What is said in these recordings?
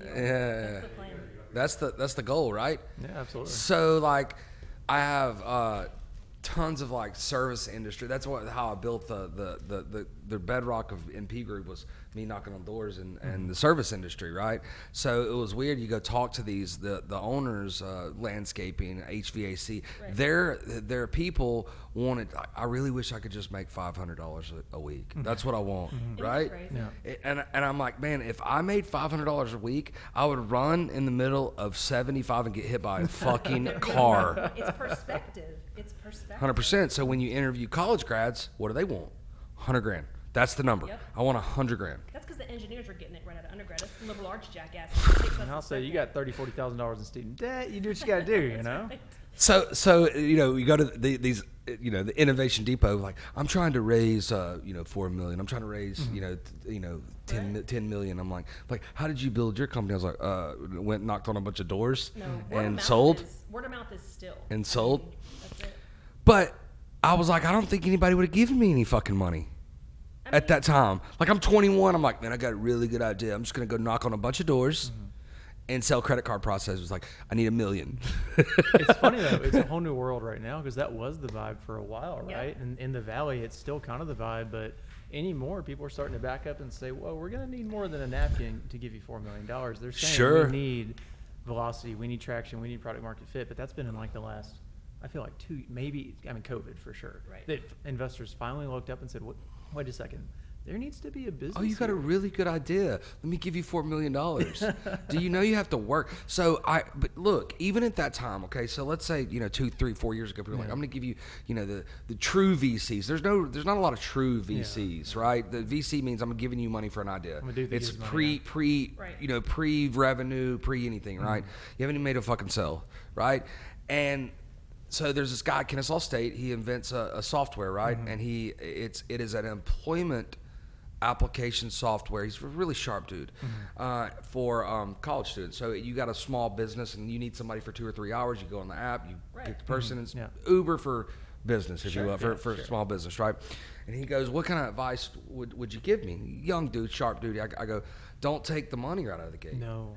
Yeah. That's the goal, right? Yeah, absolutely. So like, I have tons of like service industry. That's how I built the bedrock of MP Group was me knocking on doors and the service industry, right? So it was weird. You go talk to the owners, landscaping, HVAC. Right. Their people wanted. I really wish I could just make $500 a week. That's what I want, right? Yeah. And I'm like, man, if I made $500 a week, I would run in the middle of 75 and get hit by a fucking car. It's perspective. It's perspective. 100%. So when you interview college grads, what do they want? 100 grand. That's the number. Yep. I want 100 grand. That's because the engineers are getting it right out of undergrad. That's the liberal arts jackass. And I'll say you got $30,000, $40,000 in student debt. You do what you got to do, you know? Right. So you go to these the Innovation Depot, like, I'm trying to raise 4 million. I'm trying to raise 10 million. I'm like how did you build your company? I was like went knocked on a bunch of doors and sold. Word of mouth is still. And sold. That's it. But I was like, I don't think anybody would have given me any fucking money at that time. Like, I'm 21. I'm like, man, I got a really good idea. I'm just going to go knock on a bunch of doors and sell credit card processors. Like, I need $1 million. It's funny, though. It's a whole new world right now because that was the vibe for a while, right? Yeah. And in the Valley, it's still kind of the vibe. But anymore, people are starting to back up and say, well, we're going to need more than a napkin to give you $4 million. They're saying we need velocity, we need traction, we need product market fit. But that's been in like the last, I feel like COVID for sure. Right. That investors finally looked up and said, wait a second, there needs to be a business. Oh, you got a really good idea. Let me give you $4 million. Do you know you have to work? But look, even at that time, okay, so let's say, 2, 3, 4 years ago, people were like, I'm going to give you, the true VCs. There's not a lot of true VCs, right? The VC means I'm giving you money for an idea. It's pre-revenue, pre-anything, right? You haven't even made a fucking sell, right? And so there's this guy, Kennesaw State. He invents a software, right? And it is an employment application software. He's a really sharp dude for college students. So you got a small business and you need somebody for 2 or 3 hours. You go on the app, you pick the person. It's Uber for business, if you will, for small business, right? And he goes, what kind of advice would you give me? Young dude, sharp dude. I go, don't take the money right out of the gate. No.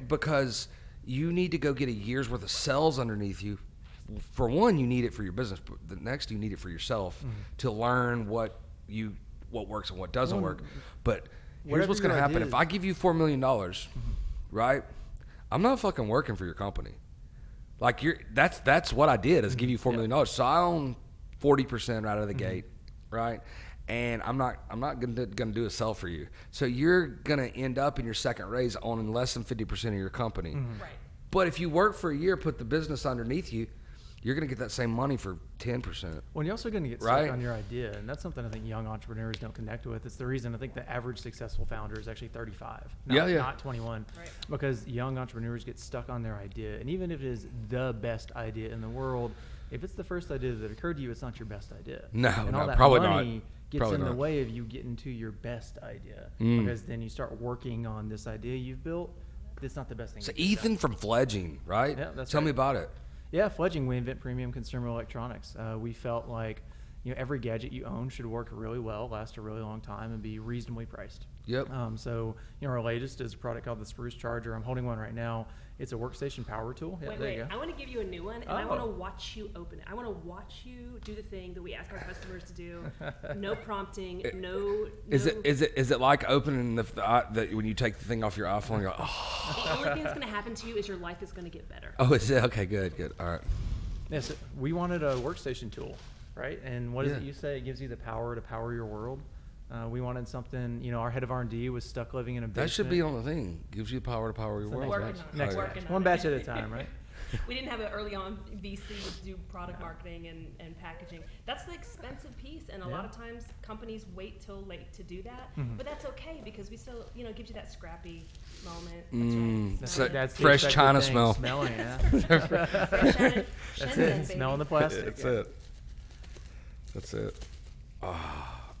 Because you need to go get a year's worth of sales underneath you. For one, you need it for your business, but the next, you need it for yourself to learn what works and what doesn't work. But here's what's going to happen. If I give you $4 million, right, I'm not fucking working for your company. Like, that's what I did, is give you $4 million. So I own 40% right out of the gate, right? And I'm not gonna do a sell for you. So you're gonna end up in your second raise owning less than 50% of your company. Right. But if you work for a year, put the business underneath you, you're going to get that same money for 10%. Well, you're also going to get stuck on your idea, and that's something I think young entrepreneurs don't connect with. It's the reason I think the average successful founder is actually 35, not 21, right. Because young entrepreneurs get stuck on their idea, and even if it is the best idea in the world, if it's the first idea that occurred to you, it's not your best idea. No, and all that probably money not. Gets Probably in the not. way of you getting to your best idea, because then you start working on this idea you've built. It's not the best thing. So Ethan from Fledging, right? Yeah, that's Tell me right. about it. Yeah, Fledging, we invent premium consumer electronics. We felt like every gadget you own should work really well, last a really long time, and be reasonably priced. Yep. So our latest is a product called the Spruce Charger. I'm holding one right now. It's a workstation power tool. Yeah, Wait. I want to give you a new one, and I want to watch you open it. I want to watch you do the thing that we ask our customers to do. No prompting. No. Is it like opening the when you take the thing off your iPhone and go, oh. The only thing that's going to happen to you is your life is going to get better. Oh, is it? Okay, good. All right. Yes, we wanted a workstation tool, right? And what is it you say? It gives you the power to power your world. We wanted something, our head of R&D was stuck living in a basement. That should be on the thing. Gives you the power to power your world. Working Next on it. one batch at a time, right? We didn't have an early on VC to do product marketing and packaging. That's the expensive piece, and a lot of times companies wait till late to do that. But that's okay, because we still, it gives you that scrappy moment. That's right. That's the fresh expected China thing, smell. Smelling, yeah. Fresh out of That's Shenzhen, it. baby. Smelling the plastic. That's it.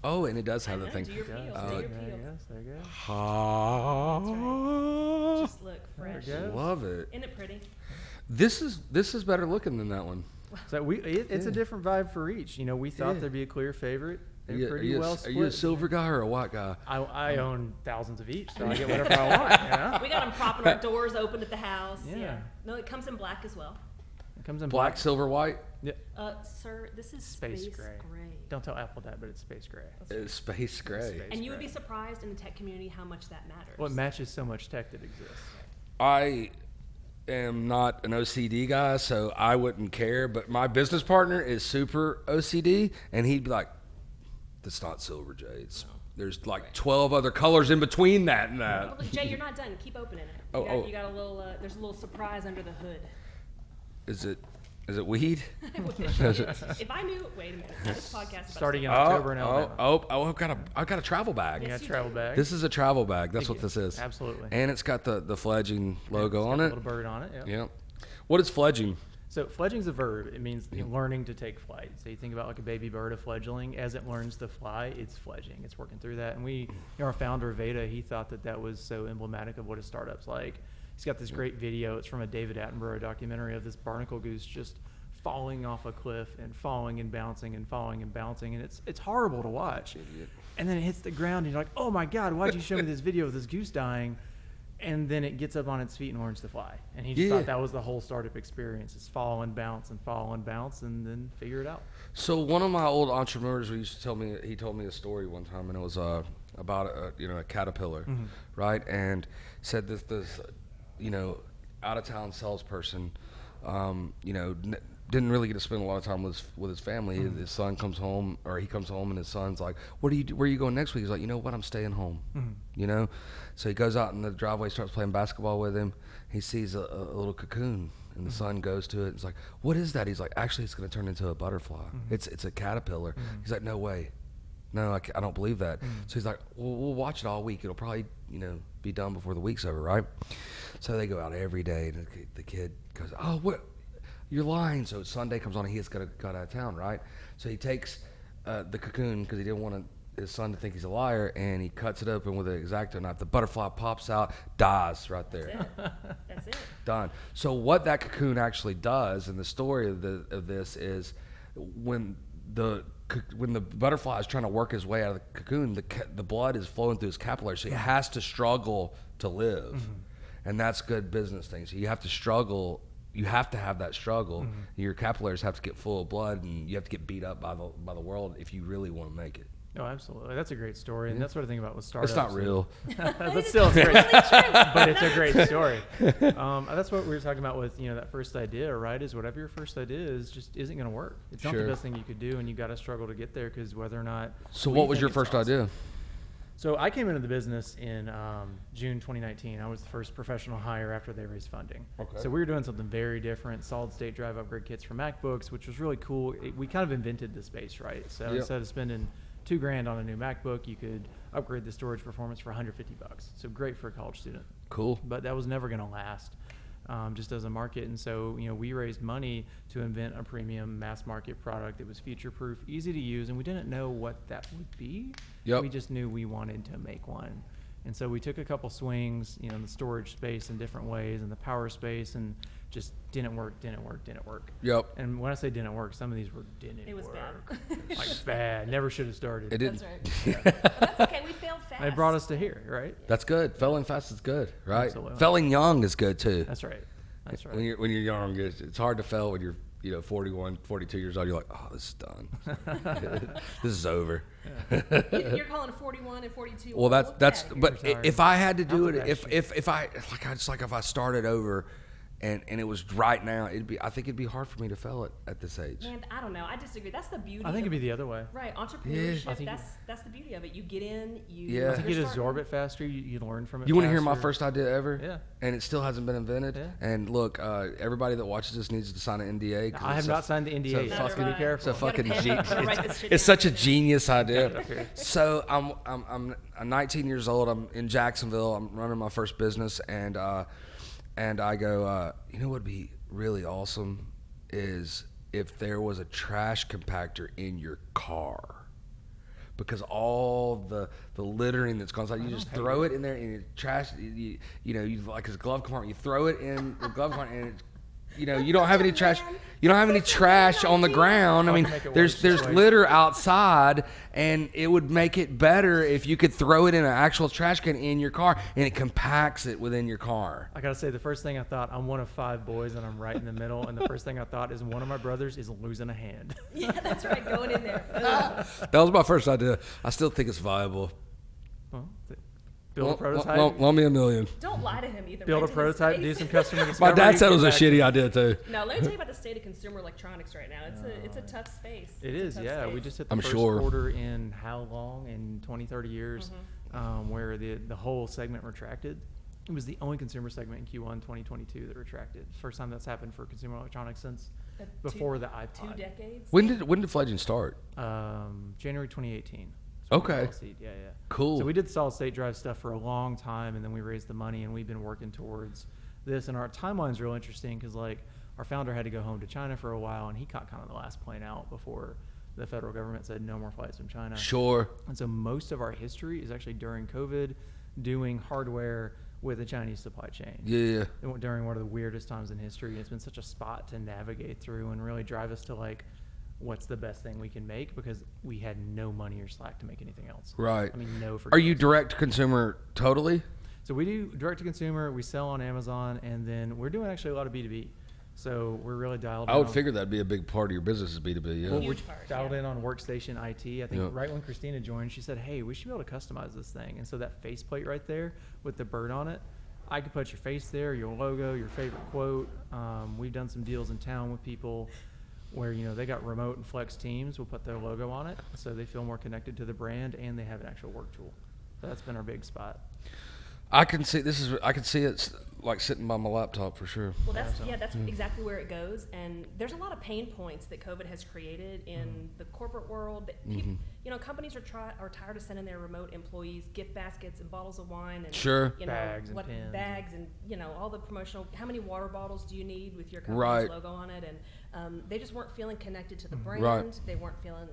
Oh, and it does have the thing. Do your peel. Oh, Do your there peel. you go. There you go. Just look fresh. There it goes. Love it. Isn't it pretty? This is better looking than that one. So it's a different vibe for each. We thought there'd be a clear favorite. They're pretty well split. Are you a silver guy or a white guy? I own thousands of each, so I get whatever I want. You know? We got them propping our doors open at the house. Yeah. No, it comes in black as well. It comes in Black, silver, white? Yeah. Sir, this is space gray. Don't tell Apple that, but it's space gray. It's space gray. And you would be surprised in the tech community how much that matters. Well, it matches so much tech that exists. I am not an OCD guy, so I wouldn't care. But my business partner is super OCD, and he'd be like, "That's not silver, Jay. There's like 12 other colors in between that and that." Well, look, Jay, you're not done. Keep opening it. You got a little. There's a little surprise under the hood. Is it weed? If I knew, wait a minute. This podcast Starting in October in Alabama. I've got a travel bag. You got a travel bag. This is a travel bag. That's what this is. Absolutely. And it's got the Fledging logo on it. A little bird on it. Yeah. What is fledging? So fledging's a verb. It means learning to take flight. So you think about like a baby bird, a fledgling. As it learns to fly, it's fledging. It's working through that. And our founder Veda, he thought that was so emblematic of what a startup's like. He's got this great video. It's from a David Attenborough documentary of this barnacle goose just falling off a cliff and falling and bouncing and falling and bouncing, and it's horrible to watch. Idiot. And then it hits the ground, and you're like, "Oh my God, why'd you show me this video of this goose dying?" And then it gets up on its feet and learns to fly. And he just thought that was the whole startup experience: is fall and bounce and fall and bounce, and then figure it out. So one of my old entrepreneurs used to tell me. He told me a story one time, and it was about a caterpillar, right? And said this out of town salesperson, didn't really get to spend a lot of time with his family. His son comes home, or he comes home, and his son's like, "Where are you going next week?" He's like, "You know what? I'm staying home." So he goes out in the driveway, starts playing basketball with him. He sees a little cocoon, and the son goes to it. It's like, "What is that?" He's like, "Actually, it's going to turn into a butterfly. It's a caterpillar." He's like, "No way. No, I don't believe that." So he's like, "Well, we'll watch it all week. It'll probably, be done before the week's over, right?" So they go out every day, and the kid goes, "Oh, what? You're lying." So Sunday comes on, and he has got out of town, right? So he takes the cocoon because he didn't want his son to think he's a liar, and he cuts it open with an X-Acto knife. The butterfly pops out, dies right there. That's it. Done. So what that cocoon actually does, and the story of this is, when the butterfly is trying to work his way out of the cocoon, the blood is flowing through his capillaries, so he has to struggle to live, and that's good business things. So you have to struggle. You have to have that struggle. Your capillaries have to get full of blood, and you have to get beat up by the world if you really want to make it. Oh, absolutely. That's a great story, and that's what I think about with startups. It's not real. But still, it's great. But it's a great story. That's what we were talking about with that first idea, right? Is whatever your first idea is, just isn't going to work. It's not the best thing you could do, and you got to struggle to get there because whether or not. So what was your first idea? So I came into the business in June 2019. I was the first professional hire after they raised funding. Okay. So we were doing something very different, solid state drive upgrade kits for MacBooks, which was really cool. We kind of invented the space, right? So instead of spending $2,000 on a new MacBook, you could upgrade the storage performance for $150. So great for a college student. Cool. But that was never going to last, just as a market. And so, we raised money to invent a premium mass market product that was future proof, easy to use, and we didn't know what that would be. Yep. We just knew we wanted to make one. And so we took a couple swings, in the storage space in different ways, and the power space, and just didn't work. Yep. And when I say didn't work, some of these didn't work. It was bad. Like bad. Never should have started. It didn't. That's right. But that's okay. We failed fast. It brought us to here, right? That's good. Failing fast is good, right? Absolutely. Failing young is good too. That's right. That's right. When you're young, it's hard to fail when you're 41, 42 years old. You're like, "Oh, this is done. This is over." You're calling 41 and 42. Well, that's. But retired. if I had to do it, After that if I started over, and it was right now, I think it'd be hard for me to fail it at this age. Man, I don't know. I disagree. That's the beauty. I think it'd be the other way. Right, entrepreneurship. I think that's the beauty of it. You get in. Yeah. I think you absorb it faster. You learn from it. You want to hear my faster. first idea ever? Yeah. And it still hasn't been invented. Yeah. And look, everybody that watches this needs to sign an NDA. I have not signed the NDA. so So fucking- be careful. It's a fucking Write this shit it's down. such a genius idea. So I'm 19 years old. I'm in Jacksonville. I'm running my first business, and I go, what would be really awesome is if there was a trash compactor in your car. Because all the littering that's gone inside, you just throw it in there and you trash. You like his glove compartment. You throw it in the glove compartment and you That's don't have such any a trash. man- You don't have any that's such a trash man on the idea. ground. I I'll mean, make it there's worse. litter outside, and it would make it better if you could throw it in an actual trash can in your car, and it compacts it within your car. I gotta say, the first thing I thought, I'm one of 5 boys and I'm right in the middle. And the first thing I thought is one of my brothers is losing a hand. Yeah, that's right. Going in there. That was my first idea. I still think it's viable. Well, build a prototype. Loan me $1 million. Don't lie to him either. Build a Rent in his prototype. Do face. some customer My discovery. dad said it was a get back- shitty idea too. No, let me tell you about the state of consumer electronics right now. It's a tough space. It It's is, a tough yeah. space. We just hit the I'm first sure. quarter in how long? In 20, 30 years, where the whole segment retracted. It was the only consumer segment in Q1 2022 that retracted. First time that's happened for consumer electronics since before the Two iPod. decades. When did Fledging start? January 2018. Okay. Yeah. Cool. So we did solid state drive stuff for a long time, and then we raised the money, and we've been working towards this. And our timeline's real interesting because, like, our founder had to go home to China for a while, and he caught kind of the last plane out before the federal government said no more flights from China. Sure. And so most of our history is actually during COVID, doing hardware with a Chinese supply chain. Yeah. During one of the weirdest times in history. And it's been such a spot to navigate through and really drive us to, like, what's the best thing we can make, because we had no money or slack to make anything else. Right. I mean, no. Are you direct to consumer totally? So we do direct to consumer. We sell on Amazon, and then we're doing actually a lot of B2B. So we're really dialed in. I would on- figure that'd be a big part of your business is B2B. Yeah. Well, Huge we're part, dialed yeah. in on workstation IT. I think Yeah. right when Christina joined, she said, "Hey, we should be able to customize this thing." And so that faceplate right there with the bird on it, I could put your face there, your logo, your favorite quote. We've done some deals in town with people where, they got remote and flex teams. We'll put their logo on it so they feel more connected to the brand, and they have an actual work tool. So that's been our big spot. I can see it like sitting by my laptop for sure. Well, that's exactly where it goes. And there's a lot of pain points that COVID has created in the corporate world. That people, companies are tired of sending their remote employees gift baskets and bottles of wine and Sure. Bags and pins. bags and all the promotional. How many water bottles do you need with your company's Right. logo on it? And they just weren't feeling connected to the brand. Right. They weren't feeling.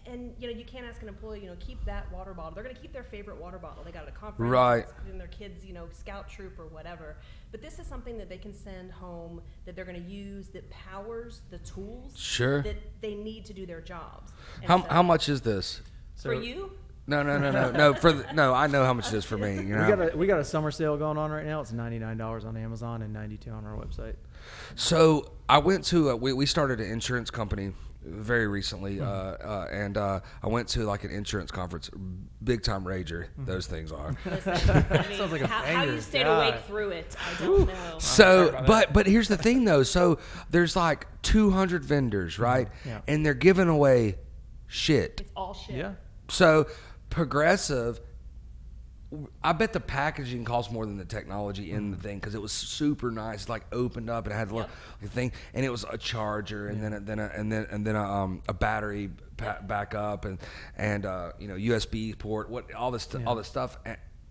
And you can't ask an employee, keep that water bottle. They're going to keep their favorite water bottle. They got it at a conference, Right. it's in their kids, scout troop or whatever. But this is something that they can send home that they're going to use that powers the tools Sure. that they need to do their jobs. And How much is this? for you? No. I know how much it is for me. We got a summer sale going on right now. It's $99 on Amazon and $92 on our website. So I went to we started an insurance company very recently, and I went to like an insurance conference. Big time rager, those things are. Listen, Sounds like a how banger. you stayed God. awake through it, I don't know. So, but here's the thing though. So there's like 200 vendors, right? Yeah. And they're giving away shit. It's all shit. Yeah. So Progressive, I bet the packaging cost more than the technology in the thing because it was super nice. Like opened up and it had a little thing, and it was a charger, and then a battery backup, and USB port, all this stuff,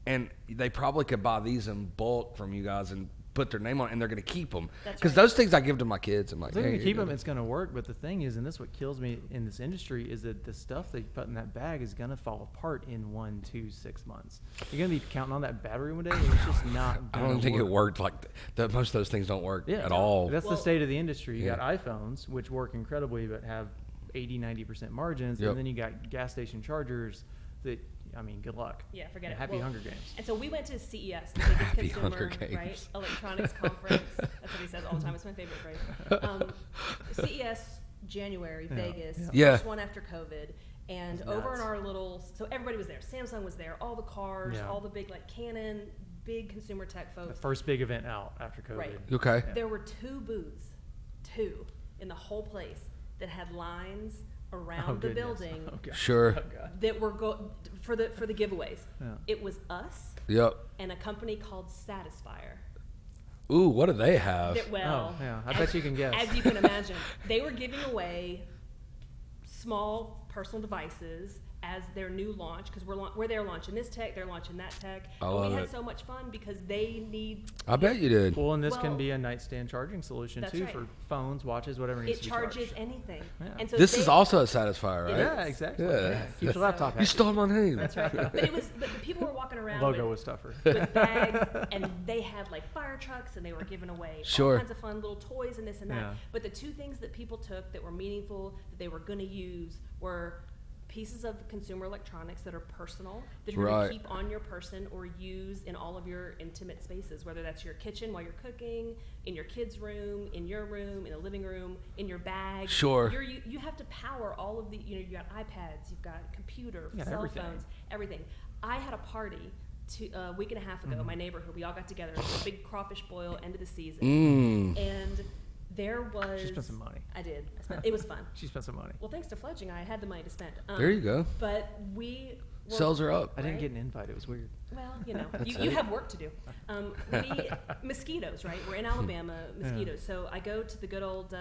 and they probably could buy these in bulk from you guys and put their name on it, and they're going to keep them That's because right. those things I give to my kids. I'm like, They're hey, going to here keep you them. go. It's going to work. But the thing is, and this is what kills me in this industry, is that the stuff they put in that bag is going to fall apart in 1, 2, 6 months. You're going to be counting on that battery one day, and it's just not I going to don't think it worked like that. Most of those things don't work at all. That's the state of the industry. You Yeah. got iPhones, which work incredibly, but have 80-90% margins. Yep. And then you got gas station chargers that, good luck. Yeah, forget it. Happy Well, Hunger Games. And so we went to CES, the biggest Happy consumer Hunger Games. electronics conference. That's what he says all the time. It's my favorite phrase. CES January, Vegas, Yeah. first one after COVID. And That's over nuts. in our little, so everybody was there. Samsung was there, all the cars, Yeah. all the big Canon, big consumer tech The folks. first big event out after COVID. Right. Okay. Yeah. There were two booths in the whole place that had lines around the goodness. building Oh, God. Sure. Oh, God. that were for the giveaways. Yeah. It was us Yep. and a company called Satisfyer. Ooh, what do they have? That, well, Oh, yeah. I bet you can guess. As you can imagine, they were giving away small personal devices as their new launch, because we're there launching this tech, they're launching that tech. I and love we had it. so much fun because they need. I bet you did. Well, and this Well, can be a nightstand charging solution that's too right. for phones, watches, whatever needs It to be charges charged. anything. Yeah. And so This they, is also a Satisfier, right? Yeah, exactly. Yeah. Keeps your laptop happy. You stole my name. That's right. But the people were walking around Logo with, was tougher. with bags, and they had like fire trucks, and they were giving away Sure. all kinds of fun little toys and this and that. Yeah. But the two things that people took that were meaningful, that they were going to use, were pieces of consumer electronics that are personal, that you're Right. going to keep on your person or use in all of your intimate spaces, whether that's your kitchen while you're cooking, in your kids' room, in your room, in the living room, in your bag. Sure. You have to power all of the, you got iPads, you've got computer, Yeah, cell everything. phones, everything. I had a party a week and a half ago in my neighborhood. We all got together. It was a big crawfish boil, end of the season. And there was... She spent some money. I did. It was fun. She spent some money. Well, thanks to Fledging, I had the money to spend. There you go. But we were, Sales are up. I didn't right? get an invite. It was weird. Well, you have work to do. Mosquitoes, right? We're in Alabama, mosquitoes. So I go to the good old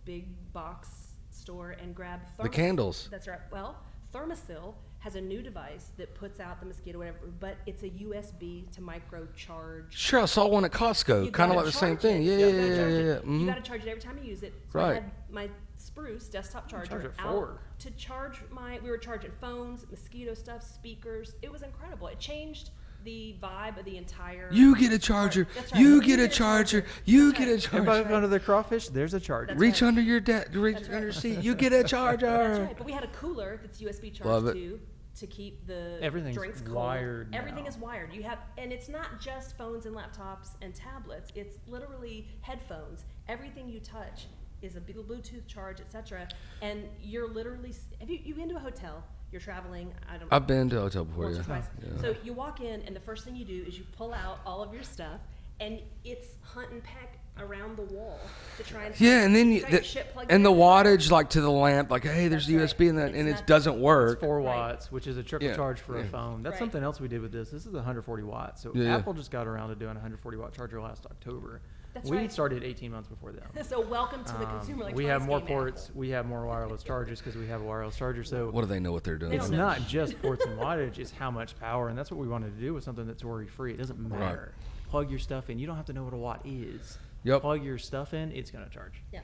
big box store and grab The candles. That's right. Well, Thermosil has a new device that puts out the mosquito, whatever, but it's a USB to micro charge. Sure, I saw one at Costco. You Kind of gotta like the same charge thing. it. Yeah, You yeah, gotta yeah, charge yeah, it. yeah. You Mhm. got to charge it every time you use it. So Right. I had my Spruce desktop charger charge it out for? to charge we were charging phones, mosquito stuff, speakers. It was incredible. It changed the vibe of the entire. You get a charger. That's right. You get a charger. You get a Everybody charger. under the crawfish, there's a charger. That's Reach right. under your reach That's under your right. seat. You get a charger. That's right. But we had a cooler that's USB Love charged it. too, to keep the Everything's drinks cold. wired Everything now. is wired. You have, and it's not just phones and laptops and tablets. It's literally headphones. Everything you touch is a big Bluetooth charge, etc. And you're literally. Have you been to a hotel? You're traveling. I don't. I've been to a hotel before, once yeah. or twice. Yeah. So you walk in, and the first thing you do is you pull out all of your stuff, and it's hunt and peck around the wall to try and. Yeah, and then you, got your shit plugged and in. the wattage like to the lamp, like hey, there's That's right. USB in that, It's and it not- doesn't work. It's 4 Right. watts, which is a triple Yeah. charge for a Yeah. phone. That's Right. something else we did with this. This is 140 watts. So Yeah. Apple just got around to doing a 140 watt charger last October. That's we right. started 18 months before them. So welcome to the consumer electronics we have more game, ports. Apple. We have more wireless chargers because we have a wireless charger. So What do they know what they're doing? They it's don't know. not just ports and wattage, it's how much power. And that's what we wanted to do with something that's worry free. It doesn't matter. Plug your stuff in. You don't have to know what a watt is. Yep. Plug your stuff in, it's going to charge. Yeah.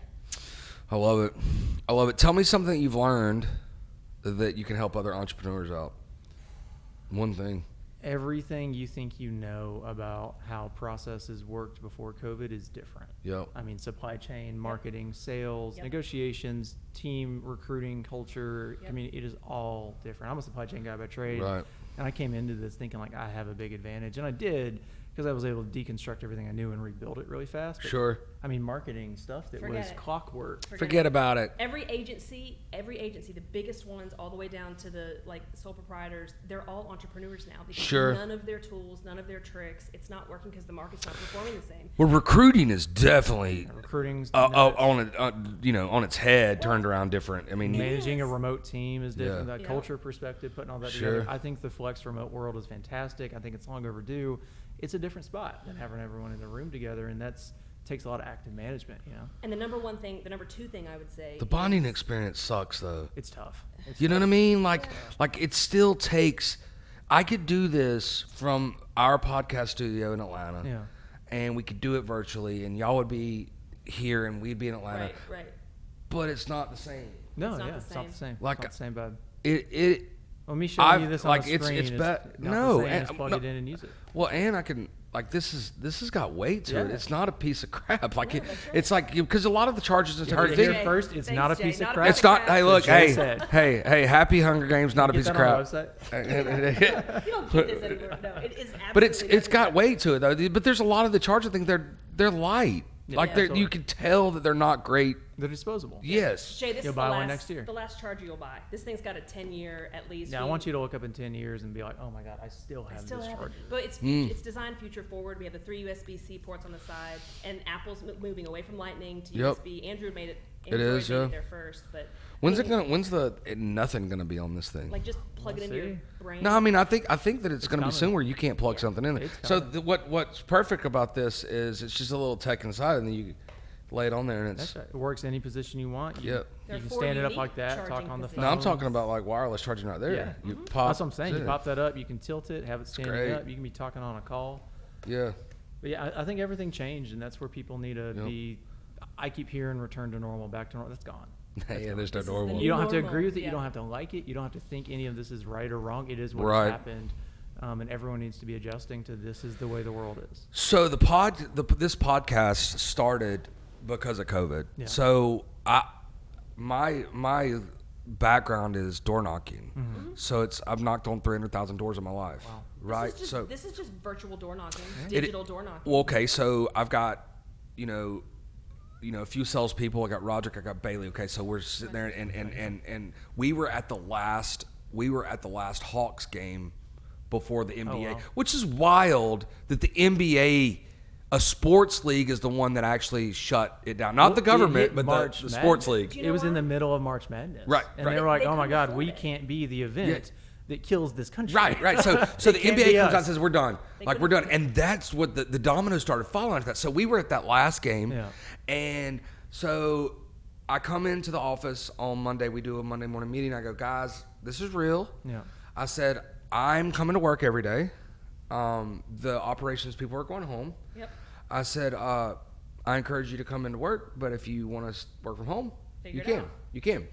I love it. I love it. Tell me something that you've learned that you can help other entrepreneurs out. One thing. Everything you think you know about how processes worked before COVID is different. Yep. I mean, supply chain, marketing, sales, Yep. negotiations, team recruiting, culture. Yep. I mean, it is all different. I'm a supply chain guy by trade. Right. And I came into this thinking like I have a big advantage. And I did because I was able to deconstruct everything I knew and rebuild it really fast. But, Sure. I mean, marketing stuff that Forget was it. clockwork. Forget about it. Every agency, the biggest ones all the way down to the sole proprietors, they're all entrepreneurs now because Sure. none of their tools, none of their tricks, it's not working because the market's not performing the same. Well, recruiting is definitely Recruiting's on it, on its head, turned around different. I mean, managing a Yes. remote team is different. Yeah. That Yeah. culture perspective, putting all that Sure. together. I think the flex remote world is fantastic. I think it's long overdue. It's a different spot than having everyone in the room together, and that's takes a lot of active management. You know, And the number two thing I would say the bonding is- experience sucks though. it's tough. It's You know what I mean? Like it still takes. I could do this from our podcast studio in Atlanta, Yeah. and we could do it virtually, and y'all would be here, and we'd be in Atlanta. Right. But it's not the same. No, It's not yeah, the it's not the same. Like, It's not the same, bud. It. Well, me showing you I've- this like, on the it's- screen it's is bad- not no, the same and- as plug no. it in and use it. Well, and I can like this has got weight to it. Yeah. It's not a piece of crap. Like No, it, that's right. it's like because a lot of the charges and You heard stuff. it here Jay. first. It's Thanks, not a Jay. piece of Not a crap. piece It's not. Hey, look. Jay Hey, said. hey. Happy Hunger Games. Not a Get piece of that on crap. our website. You don't get this anymore. No, it is But absolutely it's got nothing. weight to it though. But there's a lot of the charges. I think they're light. Yeah, Like absolutely. you can tell that they're not great. They're disposable. Yes. Jay, this You'll is buy the one last, next year. the last charger you'll buy. This thing's got a 10-year at least. Yeah, I want you to look up in 10 years and be like, oh my God, I still I have still this have it. charger. But it's designed future forward. We have the 3 USB-C ports on the side, and Apple's moving away from Lightning to Yep. USB. Android made it is, yeah. there first, but When's I it mean, gonna? nothing gonna be on this thing? like just plug We'll it into your see. brain? No, I mean I think that it's going to be coming. soon where you can't plug something in there. It's So coming. what's perfect about this is it's just a little tech inside, and then lay it on there, and it's. That's right. It works any position you want. Yep. There You are can 4 stand it up unique like that, talk charging on the positions. phone. No, I'm talking about like wireless charging right there. Yeah. You Mhm. pop. That's what I'm saying. You it. pop that up, you can tilt it, have it standing great. up. You can be talking on a call. Yeah. But yeah, I think everything changed, and that's where people need to Yep. be. I keep hearing return to normal, back to normal. That's gone. Yeah, there's no This is the normal. new You don't have to normal, agree with it. yeah. You don't have to like it. You don't have to think any of this is right or wrong. It is what Right. happened, and everyone needs to be adjusting to this is the way the world is. So this podcast started because of COVID. Yeah. So my background is door knocking. Mm-hmm. So I've knocked on 300,000 doors in my life. Wow. Right. This is just virtual door knocking, It- digital door knocking. Well, okay. So I've got, a few salespeople. I got Roderick. I got Bailey. Okay. So we're sitting there, and we were at the last Hawks game before the NBA, wow. which is wild that the NBA, a sports league, is the one that actually shut it down. Not Well, the it government, hit but March the sports Madness. league. Do you know It was in why? the middle of March Madness. Right, And right. they were like, They oh my couldn't God, afford we it. can't be the event that kills this country. Right. So It the can't NBA be comes out us. and says we're done. They Like couldn't we're done, afford it. and that's what the dominoes started falling after that. So we were at that last game, Yeah. and so I come into the office on Monday. We do a Monday morning meeting. I go, guys, this is real. Yeah. I said I'm coming to work every day. The operations people are going home. Yep. I said I encourage you to come into work, but if you want to work from home, Figure you it can. out. You can.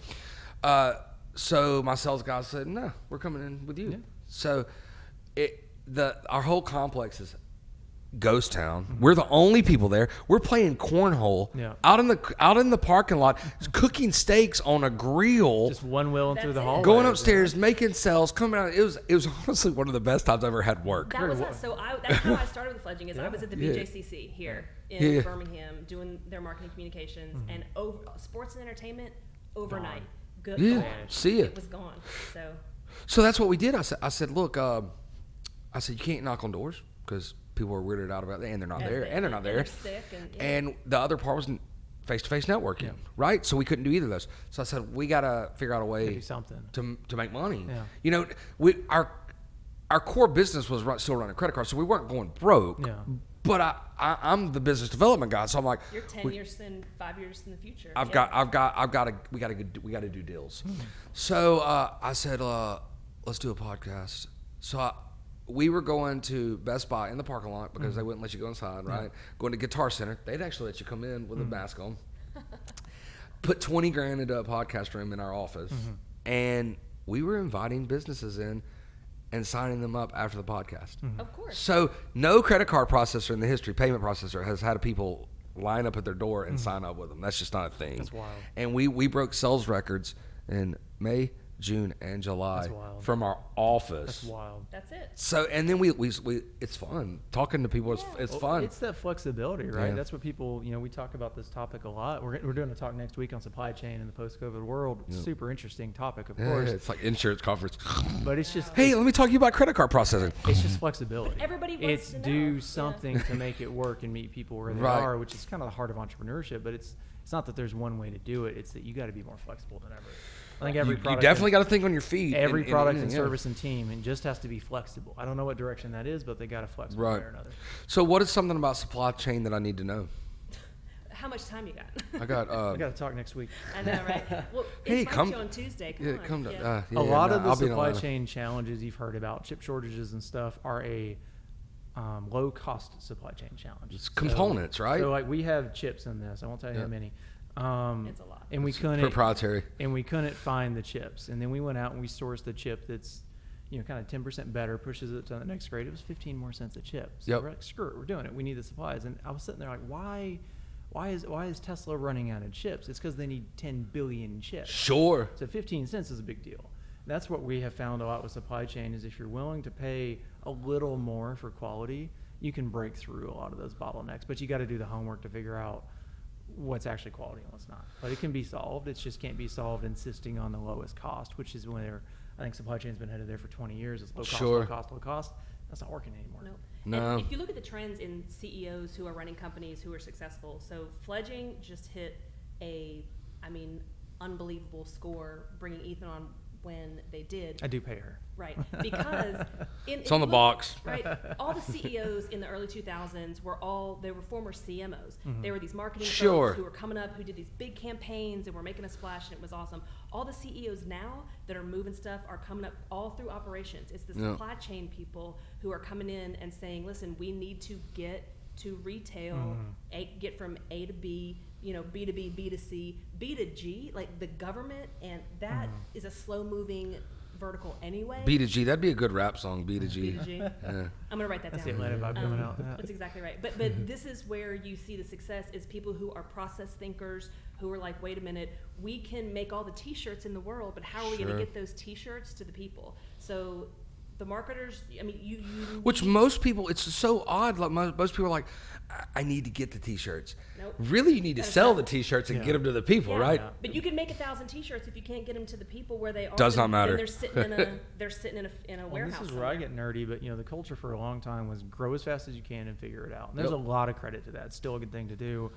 So my sales guy said, no, we're coming in with you. Yeah. So our whole complex is ghost town. We're the only people there. We're playing cornhole Yeah. out in the parking lot, cooking steaks on a grill, Just one wheeling through That's the it. hallway. going upstairs, making sales, coming out. It was honestly one of the best times I've ever had work. That was us. So that's how I started with Fledging. I was at the Yeah. BJCC here in Yeah. Birmingham doing their marketing communications and sports and entertainment overnight. Good. Yeah. gone. See ya. It was gone. So that's what we did. I said, look, I said you can't knock on doors because people are weirded out about that, and they're not there, and they're not there. They're sick and And the other part was face-to-face networking, Yeah. right? So we couldn't do either of those. So I said, we got to figure out a way Do something. to make money. Yeah. Our core business was still running credit cards, so we weren't going broke. Yeah. But I'm the business development guy, so I'm like, you're 10 years in, 5 years in the future. we got to do deals. So I said, let's do a podcast. So we were going to Best Buy in the parking lot because they wouldn't let you go inside, right? Going to Guitar Center, they'd actually let you come in with a mask on. Put $20,000 into a podcast room in our office, and we were inviting businesses in and signing them up after the podcast. Of course. So no credit card processor in the history, payment processor, has had people line up at their door and sign up with them. That's just not a thing. That's wild. And we broke sales records in May, June, and July That's wild. from our office. That's wild. That's it. So and then we it's fun talking to people. It's Well, fun. It's that flexibility, right? Yeah. That's what people, we talk about this topic a lot. We're doing a talk next week on supply chain in the post-COVID world. Super interesting topic, of Yeah, course. it's like insurance conference. But it's just Hey, let me talk to you about credit card processing. it's just flexibility. Everybody wants it's to know. do Yeah. something to make it work and meet people where they Right. are, which is kind of the heart of entrepreneurship. But it's not that there's one way to do it. It's that you got to be more flexible than ever. I think every You product definitely got to think on your feet. every product and yeah. service and team, and just has to be flexible. I don't know what direction that is, but they got to flex one Right. way or another. So what is something about supply chain that I need to know? How much time you got? I got I got to talk next week. I know, right? Well, Hey, invite come- you on Tuesday. Come yeah, on. come to Yeah. yeah, A lot no, of the I'll be in supply Atlanta. chain challenges you've heard about, chip shortages and stuff, are a low-cost supply chain challenge. It's components, right? So like we have chips in this. I won't tell you Yeah. how many. It's a lot. And we It's couldn't proprietary. and we couldn't find the chips. And then we went out and we sourced the chip that's, kind of 10% better, pushes it to the next grade. It was 15 more cents a chip. So Yep. we're like, screw it, we're doing it. We need the supplies. And I was sitting there like, why is Tesla running out of chips? It's because they need 10 billion chips. Sure. So 15 cents is a big deal. That's what we have found a lot with supply chain is if you're willing to pay a little more for quality, you can break through a lot of those bottlenecks. But you got to do the homework to figure out what's actually quality and what's not. But it can be solved. It just can't be solved insisting on the lowest cost, which is where I think supply chain's been headed there for 20 years. It's low cost, Sure. low cost, low cost. That's not working anymore. No. No. And if you look at the trends in CEOs who are running companies who are successful, so Fledging just hit unbelievable score, bringing Ethan on when they did. I do pay her. Right, because it's on the box. Right, all the CEOs in the early 2000s were former CMOs. They were these marketing folks who were coming up, who did these big campaigns and were making a splash, and it was awesome. All the CEOs now that are moving stuff are coming up all through operations. It's the supply chain people who are coming in and saying, listen, we need to get to retail, get from A to B, B to B, B to C, B to G, like the government, and that is a slow moving vertical anyway. B to G, that'd be a good rap song. B to G. B to G. Yeah. I'm gonna write that That's down. the Atlanta vibe coming out. That's exactly right. But this is where you see the success is people who are process thinkers, who are like, wait a minute, we can make all the T-shirts in the world, but how are we gonna get those T-shirts to the people? So the marketers, I mean, you which most people, it's so odd. Like most people are like, I need to get the T-shirts. Nope. Really, you need to sell the T-shirts and get them to the people, right? Yeah. But you can make 1,000 T-shirts if you can't get them to the people where they are. Does not matter. They're sitting in a warehouse. This is where I get nerdy, but the culture for a long time was grow as fast as you can and figure it out. And there's a lot of credit to that. It's still a good thing to do,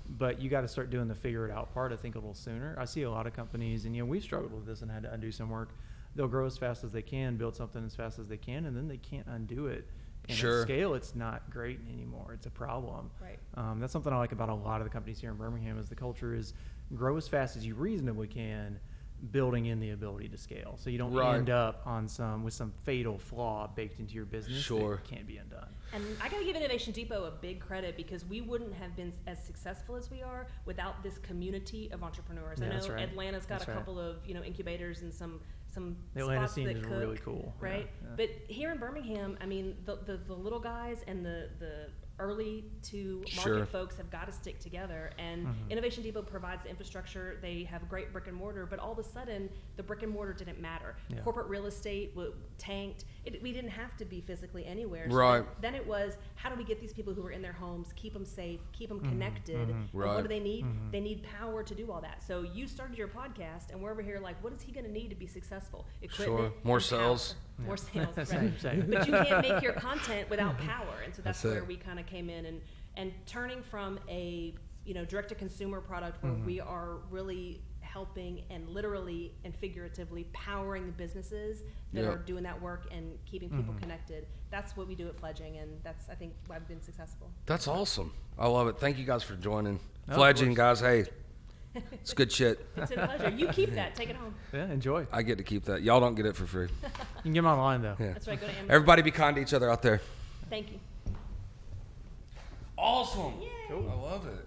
but you got to start doing the figure it out part, I think, a little sooner. I see a lot of companies, and we've struggled with this and had to undo some work. They'll grow as fast as they can, build something as fast as they can, and then they can't undo it. And at scale, it's not great anymore. It's a problem. Right. That's something I like about a lot of the companies here in Birmingham is the culture is grow as fast as you reasonably can, building in the ability to scale. So you don't end up with some fatal flaw baked into your business that can't be undone. And I got to give Innovation Depot a big credit because we wouldn't have been as successful as we are without this community of entrepreneurs. Yeah, I know that's right. Atlanta's got a couple of incubators and some the Atlanta spots scene that is cook, really cool, right? Yeah. But here in Birmingham, I mean, the little guys and the early to market folks have got to stick together, and Innovation Depot provides the infrastructure. They have great brick and mortar, but all of a sudden the brick and mortar didn't matter. Corporate real estate tanked. We didn't have to be physically anywhere. So then it was, how do we get these people who are in their homes, keep them safe, keep them connected? And what do they need? They need power to do all that. So you started your podcast, and we're over here like, what is he going to need to be successful? Equipment, more sales. More sales, right? Same. But you can't make your content without power, and so that's where we kind of came in and turning from a direct to consumer product where we are really helping and literally and figuratively powering the businesses that are doing that work and keeping people connected. That's what we do at Fledging, and that's, I think, why I've been successful. That's awesome. I love it. Thank you guys for joining. Fledging, guys. Hey, it's good shit. It's a pleasure. You keep that. Take it home. Yeah, enjoy. I get to keep that. Y'all don't get it for free. You can get them online, though. Yeah. That's right. Go to Amazon. Everybody be kind to each other out there. Thank you. Awesome. Yay. Cool. I love it.